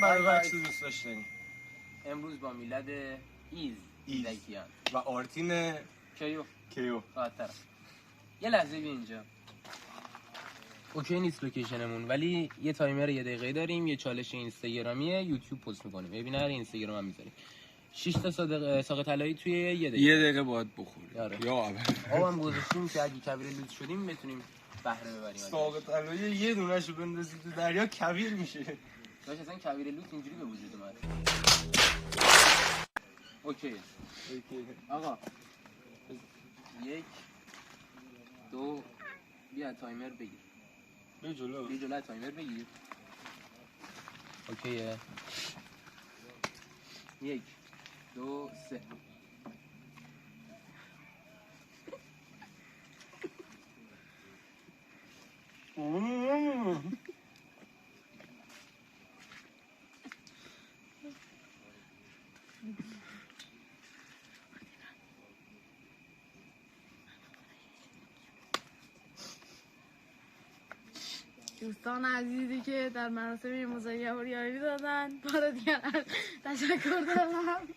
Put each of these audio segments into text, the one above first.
برای عکس دوست داشتنی. امروز با میلاد ایزکیان و آرتین کیو خاطر. یه لحظه بیا اینجا. اوکی نیست لوکیشنمون، ولی یه تایمر 1 دقیقه داریم، یه چالش اینستاگرامیه، یوتیوب پست میکنیم. ببین هر اینستاگرام هم میذاریم. 6 تا ساق طلایی توی 1 دقیقه. 1 دقیقه باید بخوری. یا اول. آبم گذاشتیم که اگه کبیر لوت شدیم بتونیم بهره ببریم. ساق طلایی یه دونهشو بندازی تو دریا کبیر میشه. داش اصلا کبیر لوت اینجوری به وجود اومد. اوکی. آقا 1 2 بیا تایمر بگیر. بیا جلو تایمر بگیر. اوکیه. 1 2 3 دوستان عزیزی که در مراسم مزایده یاری دادن بار دیگر تشکر دارم.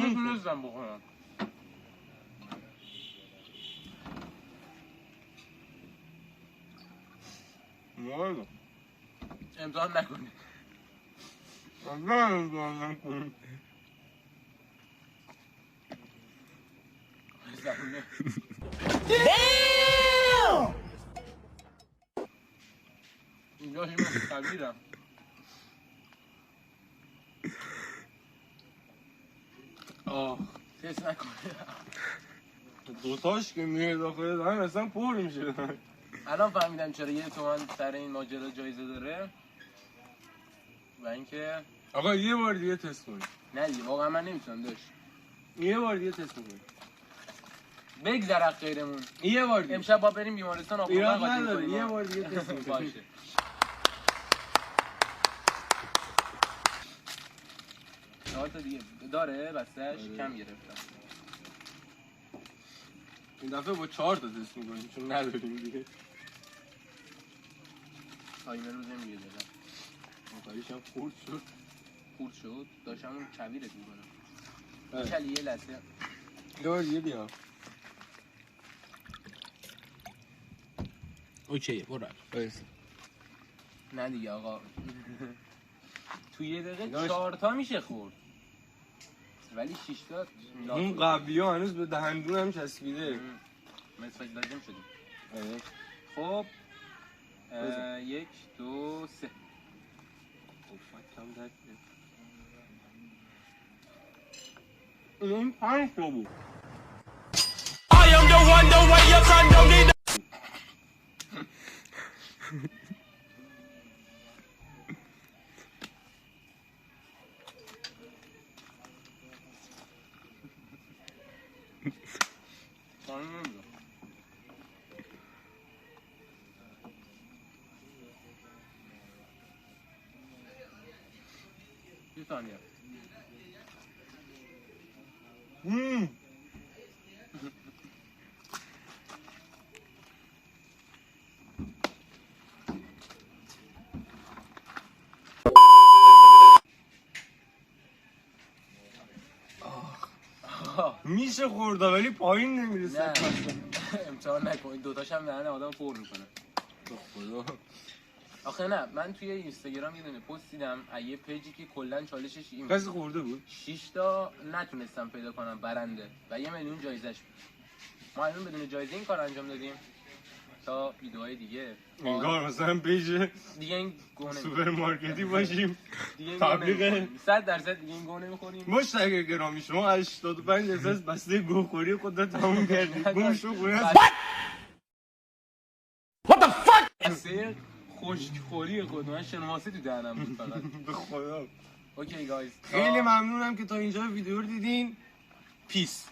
میتونستم بخورم. امتحان نکنید. اینجا شما کبیرم. تست نکنه. دوتاش که میره داخل دهن اصلا پر میشه. الان فهمیدم چرا 1 تومن سر این ماجرا جایزه داره. و اینکه آقا یه بار دیگه تست کنیم. نه دیگه واقعا من نمیتونم داشت. یه بار دیگه تست کنیم. بگذر غیرمون. یه بار دیگه. امشب با بریم بیمارستان آب ایراد نداره. یه بار دیگه تست کنیم. باشه. تا دیگه داره بستش کم گرفتم. این دفعه با 4 تا تست می‌کنیم چون نداریم دیگه. تایمر رو نمیگه دادم. مقایش هم خورد شد. داشتم اون کبیرت میکنم. چلی یه لحظه. یه بیا. اوکی برو. بس. نه دیگه آقا. تو 1 دقیقه 4 تا میشه خورد. ولی 6 تا اون قبلی‌ها هنوز به دهندونم چسبیده. مسواک لازم شدیم. خب 1 2 3 کم درد این 5 تا بود. I am the one the way your son don't need Bir saniye. میشه خورده ولی پایین نمیرسه. نه امتحان نکنید دوتاش هم دهن آدم پر میکنه. خدا آخه نه من توی اینستاگرام یه دونه پست دیدم یه پیجی که کلا چالشش این کسی خورده بود 6 تا نتونستم پیدا کنم برنده و 1 میلیون جایزش بود. ما الان بدون جایزه این کار انجام دادیم تا ویدیوهای دیگه انگار مثلا پیج دیگه این گونه سوپرمارکتی باشیم دیگه تبلیغ 100% دیگه این گونه می‌خوریم. مشتاق گرامی شما 85 اساس بسته گوخوری خودت تموم کردی گم شو خونه بسته خشکخوری خود من شنواسه تو دهنم بود فقط. به خدا اوکی گایز خیلی ممنونم که تا اینجا ویدیو رو دیدین پیس